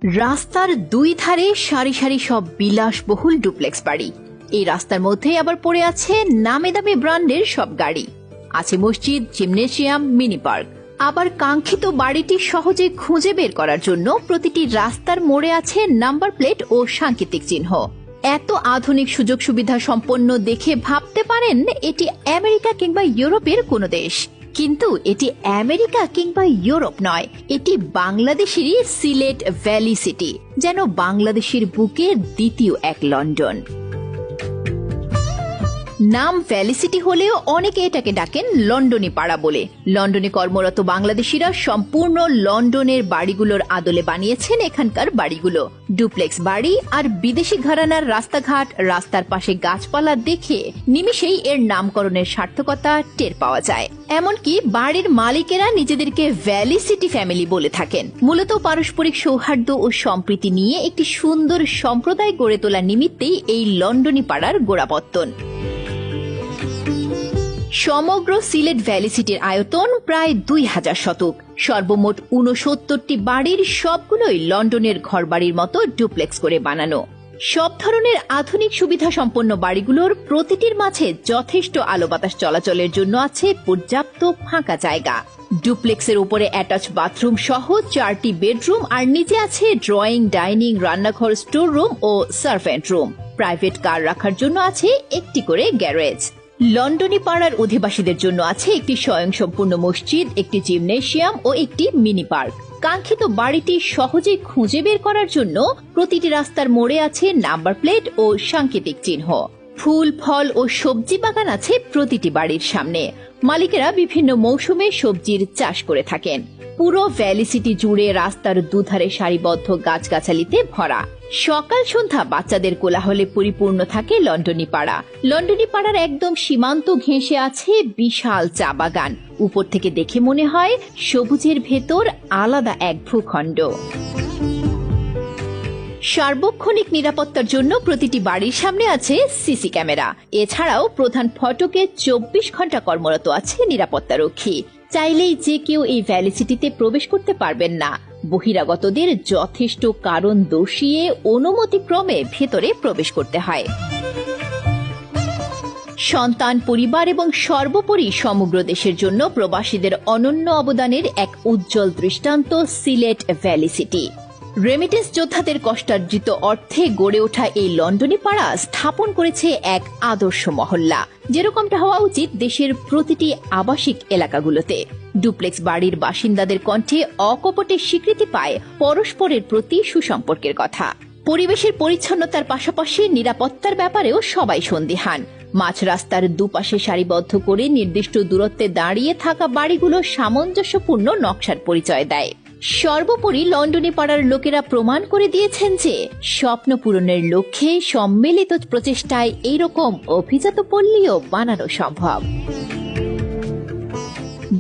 রাস্তার দুই ধারে সারি সারি সব বিলাসবহুল ডুপ্লেক্স বাড়ি। এই রাস্তার মধ্যে আবার পড়ে আছে নামে দামি ব্র্যান্ডের সব গাড়ি, আছে মসজিদ, জিমনেশিয়াম, মিনি পার্ক। আবার কাঙ্ক্ষিত বাড়িটি সহজে খুঁজে বের করার জন্য প্রতিটি রাস্তার মোড়ে আছে নাম্বার প্লেট ও সাংকেতিক চিহ্ন। এত আধুনিক সুযোগ সুবিধা সম্পন্ন দেখে ভাবতে পারেন এটি আমেরিকা কিংবা ইউরোপের কোনো দেশ, কিন্তু এটি আমেরিকা কিংবা ইউরোপ নয়, এটি বাংলাদেশেরই সিলেট ভ্যালি সিটি, যেন বাংলাদেশের বুকের দ্বিতীয় এক লন্ডন। নাম ভ্যালি সিটি হলেও অনেকে এটাকে ডাকেন লন্ডনী পাড়া বলে। লন্ডনে কর্মরত বাংলাদেশিরা সম্পূর্ণ লন্ডনের বাড়িগুলোর আদলে বানিয়েছেন এখানকার বাড়িগুলো। ডুপ্লেক্স বাড়ি আর বিদেশি ঘরানার রাস্তাঘাট, রাস্তার পাশে গাছপালা দেখে নিমিষেই এর নামকরণের সার্থকতা টের পাওয়া যায়। এমনকি বাড়ির মালিকেরা নিজেদেরকে ভ্যালি সিটি ফ্যামিলি বলে থাকেন। মূলত পারস্পরিক সৌহার্দ্য ও সম্প্রীতি নিয়ে একটি সুন্দর সম্প্রদায় গড়ে তোলা নিমিত্তেই এই লন্ডনী পাড়ার গোড়াপত্তন। সমগ্র সিলেট ভ্যালি সিটির আয়তন প্রায় 2000 শতক। সর্বমোট 69টি বাড়ির সবগুলোই লন্ডনের ঘরবাড়ির মতো ডুপ্লেক্স করে বানানো। সব ধরনের আধুনিক সুবিধা সম্পন্ন বাড়িগুলোর প্রতিটির মাঝে যথেষ্ট আলো বাতাস চলাচলের জন্য আছে পর্যাপ্ত ফাঁকা জায়গা। ডুপ্লেক্সের উপরে অ্যাটাচ বাথরুম সহ 4টি বেডরুম আর নিচে আছে ড্রয়িং, ডাইনিং, রান্নাঘর, স্টোর রুম ও সার্ভেন্ট রুম। প্রাইভেট কার রাখার জন্য আছে একটি করে গ্যারেজ। লন্ডনী পাড়ার অধিবাসীদের জন্য আছে একটি স্বয়ংসম্পূর্ণ মসজিদ, একটি জিমনেশিয়াম ও একটি মিনি পার্ক। কাঙ্ক্ষিত বাড়িটি সহজে খুঁজে বের করার জন্য প্রতিটি রাস্তার মোড়ে আছে নাম্বার প্লেট ও সাংকেতিক চিহ্ন। ফুল, ফল ও সবজি বাগান আছে প্রতিটি বাড়ির সামনে। মালিকেরা বিভিন্ন মৌসুমে সবজির চাষ করে থাকেন। পুরো ভ্যালি সিটি জুড়ে রাস্তার দুধারে সারিবদ্ধ গাছগাছালিতে ভরা। সকাল সন্ধ্যা বাচ্চাদের কোলাহলে পরিপূর্ণ থাকে লন্ডনী পাড়া। লন্ডনী পাড়ার একদম সীমান্ত ঘেঁষে আছে বিশাল চা বাগান। উপর থেকে দেখে মনে হয় সবুজের ভেতর আলাদা এক ভূখণ্ড। সার্বক্ষণিক নিরাপত্তার জন্য প্রতিটি বাড়ির সামনে আছে সিসি ক্যামেরা। এছাড়াও প্রধান ফটকে 24 ঘন্টা কর্মরত আছে নিরাপত্তারক্ষী। চাইলেই যে কেউ এই ভ্যালি সিটিতে প্রবেশ করতে পারবেন না। বহিরাগতদের যথেষ্ট কারণ দর্শিয়ে অনুমতিক্রমে ভেতরে প্রবেশ করতে হয়। সন্তান, পরিবার এবং সর্বোপরি সমগ্র দেশের জন্য প্রবাসীদের অনন্য অবদানের এক উজ্জ্বল দৃষ্টান্ত সিলেট ভ্যালি সিটি। রেমিটেন্স যোদ্ধাদের কষ্টার্জিত অর্থে গড়ে ওঠা এই লন্ডনী পাড়া স্থাপন করেছে এক আদর্শ মহল্লা, যেরকমটা হওয়া উচিত দেশের প্রতিটি আবাসিক এলাকাগুলোতে। ডুপ্লেক্স বাড়ির বাসিন্দাদের কণ্ঠে অকপটে স্বীকৃতি পায় পরস্পরের প্রতি সুসম্পর্কের কথা। পরিবেশের পরিচ্ছন্নতার পাশাপাশি নিরাপত্তার ব্যাপারেও সবাই সন্দিহান। মাঝ রাস্তার দুপাশে সারিবদ্ধ করে নির্দিষ্ট দূরত্বে দাঁড়িয়ে থাকা বাড়িগুলো সামঞ্জস্যপূর্ণ নকশার পরিচয় দেয়। সর্বোপরি লন্ডনী পাড়ার লোকেরা প্রমাণ করে দিয়েছেন যে স্বপ্ন পূরণের লক্ষ্যে সম্মিলিত প্রচেষ্টায় এইরকম অভিজাত পল্লীও বানানো সম্ভব।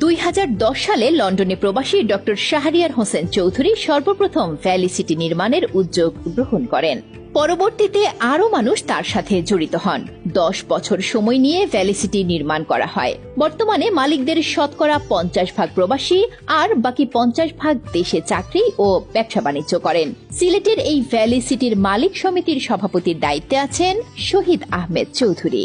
2010 সালে লন্ডনে প্রবাসী ডক্টর শাহরিয়ার হোসেন চৌধুরী সর্বপ্রথম ভ্যালি সিটি নির্মাণের উদ্যোগ গ্রহণ করেন। পরবর্তীতে আরও মানুষ তার সাথে জড়িত হন। 10 বছর সময় নিয়ে ভ্যালি সিটি নির্মাণ করা হয়। বর্তমানে মালিকদের শতকরা 50% প্রবাসী আর বাকি 50% দেশে চাকরি ও ব্যবসা বাণিজ্য করেন। সিলেটের এই ভ্যালি সিটির মালিক সমিতির সভাপতির দায়িত্বে আছেন শহীদ আহমেদ চৌধুরী।